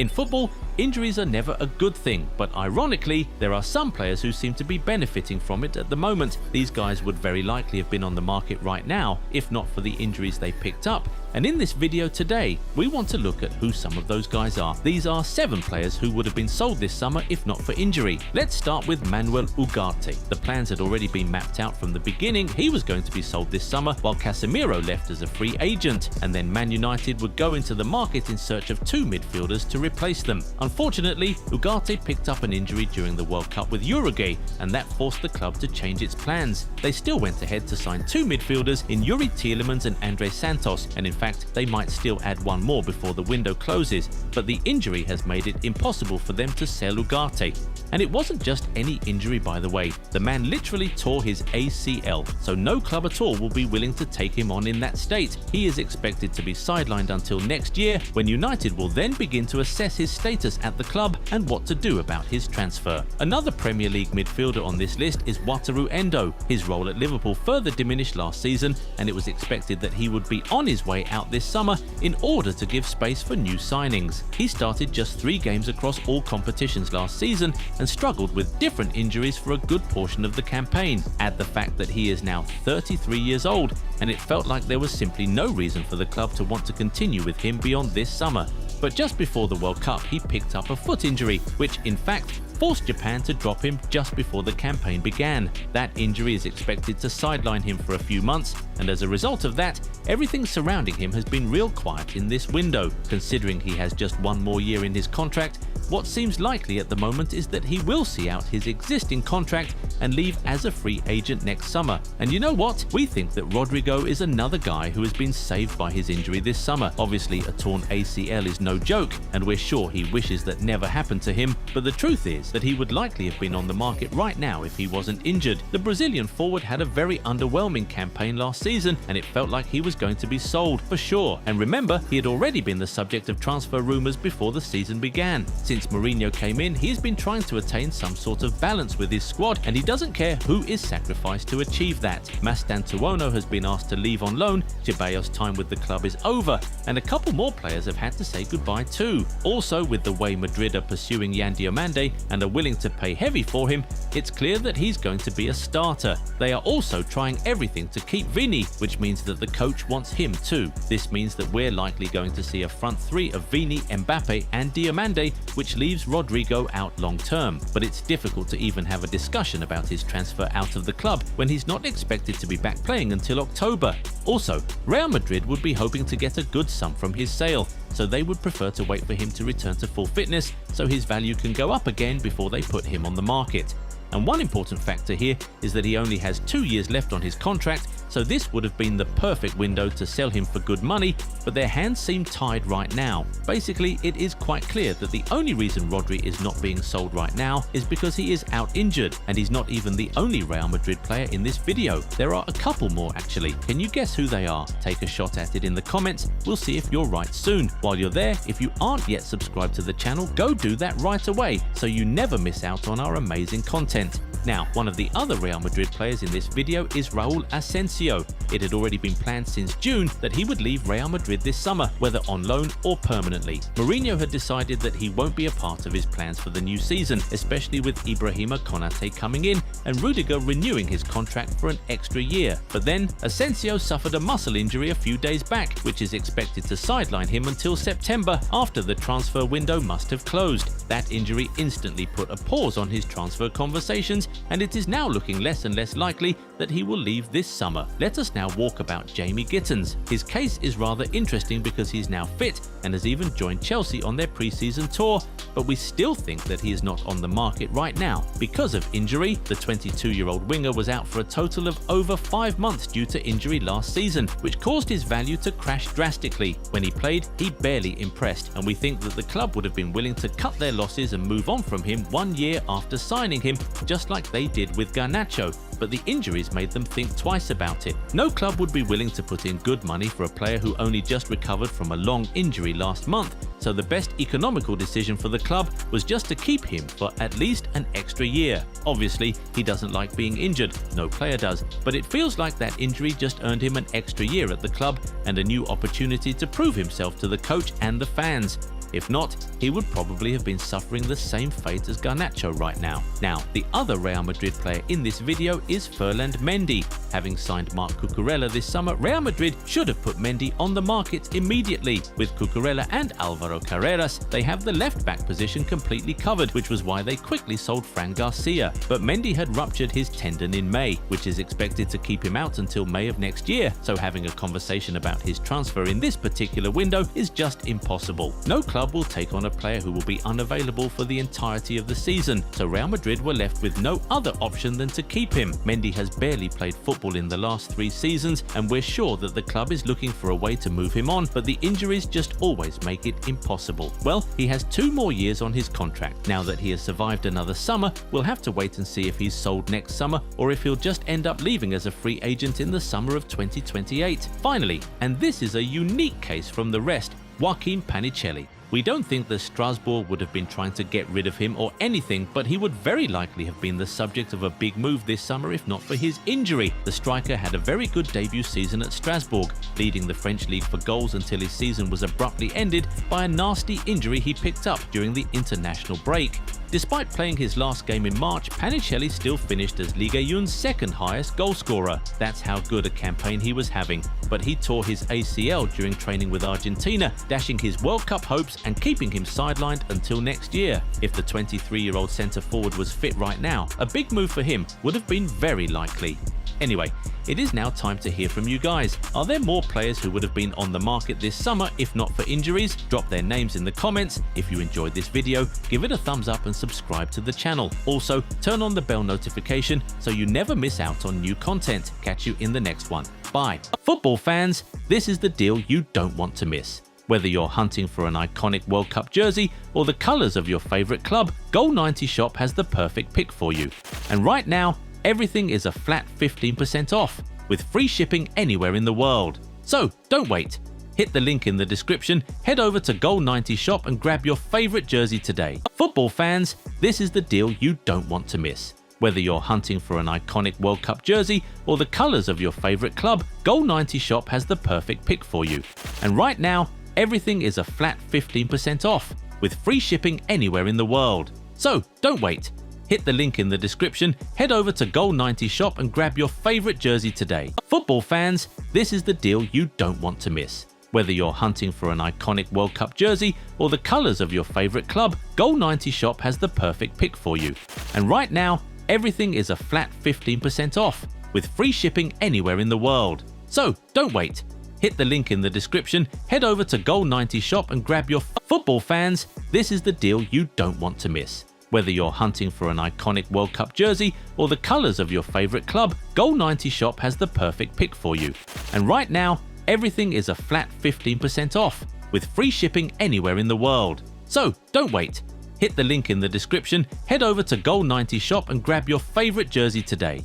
In football, injuries are never a good thing, but ironically, there are some players who seem to be benefiting from it at the moment. These guys would very likely have been on the market right now, if not for the injuries they picked up. And in this video today, we want to look at who some of those guys are. These are 7 players who would have been sold this summer if not for injury. Let's start with Manuel Ugarte. The plans had already been mapped out from the beginning. He was going to be sold this summer, while Casemiro left as a free agent, and then Man United would go into the market in search of 2 midfielders to replace them. Unfortunately, Ugarte picked up an injury during the World Cup with Uruguay, and that forced the club to change its plans. They still went ahead to sign 2 midfielders in Yuri Tielemans and Andre Santos, and in fact, they might still add one more before the window closes, but the injury has made it impossible for them to sell Ugarte. And it wasn't just any injury, by the way. The man literally tore his ACL, so no club at all will be willing to take him on in that state. He is expected to be sidelined until next year, when United will then begin to assess his status at the club and what to do about his transfer. Another Premier League midfielder on this list is Wataru Endo. His role at Liverpool further diminished last season, and it was expected that he would be on his way out this summer in order to give space for new signings. He started just 3 games across all competitions last season and struggled with different injuries for a good portion of the campaign. Add the fact that he is now 33 years old, and it felt like there was simply no reason for the club to want to continue with him beyond this summer. But just before the World Cup, he picked up a foot injury, which in fact forced Japan to drop him just before the campaign began. That injury is expected to sideline him for a few months, and as a result of that, everything surrounding him has been real quiet in this window. Considering he has just 1 more year in his contract, what seems likely at the moment is that he will see out his existing contract and leave as a free agent next summer. And you know what? We think that Rodrygo is another guy who has been saved by his injury this summer. Obviously, a torn ACL is no joke, and we're sure he wishes that never happened to him, but the truth is that he would likely have been on the market right now if he wasn't injured. The Brazilian forward had a very underwhelming campaign last season, and it felt like he was going to be sold for sure. And remember, he had already been the subject of transfer rumors before the season began. Since Mourinho came in, he's been trying to attain some sort of balance with his squad, and he doesn't care who is sacrificed to achieve that. Mastantuono has been asked to leave on loan, Ceballos' time with the club is over, and a couple more players have had to say goodbye too. Also, with the way Madrid are pursuing Yan Diomande and are willing to pay heavy for him, it's clear that he's going to be a starter. They are also trying everything to keep Vini, which means that the coach wants him too. This means that we're likely going to see a front 3 of Vini, Mbappe and Diomande, which leaves Rodrygo out long term. But it's difficult to even have a discussion about his transfer out of the club when he's not expected to be back playing until October. Also, Real Madrid would be hoping to get a good sum from his sale, so they would prefer to wait for him to return to full fitness so his value can go up again before they put him on the market. And one important factor here is that he only has 2 years left on his contract, so this would have been the perfect window to sell him for good money, but their hands seem tied right now. Basically, it is quite clear that the only reason Rodri is not being sold right now is because he is out injured, and he's not even the only Real Madrid player in this video. There are a couple more actually. Can you guess who they are? Take a shot at it in the comments. We'll see if you're right soon. While you're there, if you aren't yet subscribed to the channel, go do that right away so you never miss out on our amazing content. Now, one of the other Real Madrid players in this video is Raul Asencio. It had already been planned since June that he would leave Real Madrid this summer, whether on loan or permanently. Mourinho had decided that he won't be a part of his plans for the new season, especially with Ibrahima Konate coming in and Rodrygo renewing his contract for an extra year. But then, Asencio suffered a muscle injury a few days back, which is expected to sideline him until September, after the transfer window must have closed. That injury instantly put a pause on his transfer conversations, and it is now looking less and less likely that he will leave this summer. Let us now walk about Jamie Gittens. His case is rather interesting because he's now fit and has even joined Chelsea on their pre-season tour, but we still think that he is not on the market right now. Because of injury, the 22-year-old winger was out for a total of over 5 months due to injury last season, which caused his value to crash drastically. When he played, he barely impressed, and we think that the club would have been willing to cut their losses and move on from him 1 year after signing him, just like they did with Garnacho, but the injuries made them think twice about it. No club would be willing to put in good money for a player who only just recovered from a long injury last month, so the best economical decision for the club was just to keep him for at least an extra year. Obviously, he doesn't like being injured, no player does, but it feels like that injury just earned him an extra year at the club and a new opportunity to prove himself to the coach and the fans. If not, he would probably have been suffering the same fate as Garnacho right now. Now, the other Real Madrid player in this video is Ferland Mendy. Having signed Marc Cucurella this summer, Real Madrid should have put Mendy on the market immediately. With Cucurella and Alvaro Carreras, they have the left-back position completely covered, which was why they quickly sold Fran Garcia. But Mendy had ruptured his tendon in May, which is expected to keep him out until May of next year, so having a conversation about his transfer in this particular window is just impossible. No club will take on a player who will be unavailable for the entirety of the season, so Real Madrid were left with no other option than to keep him. Mendy has barely played football in the last 3 seasons, and we're sure that the club is looking for a way to move him on, but the injuries just always make it impossible. Well, he has 2 more years on his contract. Now that he has survived another summer, we'll have to wait and see if he's sold next summer or if he'll just end up leaving as a free agent in the summer of 2028. Finally, and this is a unique case from the rest, Joaquin Panichelli. We don't think that Strasbourg would have been trying to get rid of him or anything, but he would very likely have been the subject of a big move this summer if not for his injury. The striker had a very good debut season at Strasbourg, leading the French league for goals until his season was abruptly ended by a nasty injury he picked up during the international break. Despite playing his last game in March, Panichelli still finished as Ligue 1's second highest goalscorer. That's how good a campaign he was having. But he tore his ACL during training with Argentina, dashing his World Cup hopes and keeping him sidelined until next year. If the 23-year-old centre-forward was fit right now, a big move for him would have been very likely. Anyway, it is now time to hear from you guys. Are there more players who would have been on the market this summer if not for injuries? Drop their names in the comments. If you enjoyed this video, give it a thumbs up and subscribe to the channel. Also, turn on the bell notification so you never miss out on new content. Catch you in the next one. Bye. Football fans, this is the deal you don't want to miss. Whether you're hunting for an iconic World Cup jersey or the colours of your favourite club, Goal90 Shop has the perfect pick for you. And right now, everything is a flat 15% off, with free shipping anywhere in the world. So don't wait. Hit the link in the description, head over to Goal90 Shop and grab your favourite jersey today. Football fans, this is the deal you don't want to miss. Whether you're hunting for an iconic World Cup jersey or the colours of your favourite club, Goal90 Shop has the perfect pick for you. And right now, everything is a flat 15% off, with free shipping anywhere in the world. So don't wait. Hit the link in the description, head over to Goal90 Shop and grab your favourite jersey today. Football fans, this is the deal you don't want to miss. Whether you're hunting for an iconic World Cup jersey or the colours of your favourite club, Goal90 Shop has the perfect pick for you. And right now, everything is a flat 15% off, with free shipping anywhere in the world. So don't wait. Hit the link in the description, head over to Goal90 Shop and grab your football fans, this is the deal you don't want to miss. Whether you're hunting for an iconic World Cup jersey or the colours of your favourite club, Goal90 Shop has the perfect pick for you. And right now, everything is a flat 15% off, with free shipping anywhere in the world. So don't wait. Hit the link in the description, head over to Goal90 Shop and grab your favourite jersey today.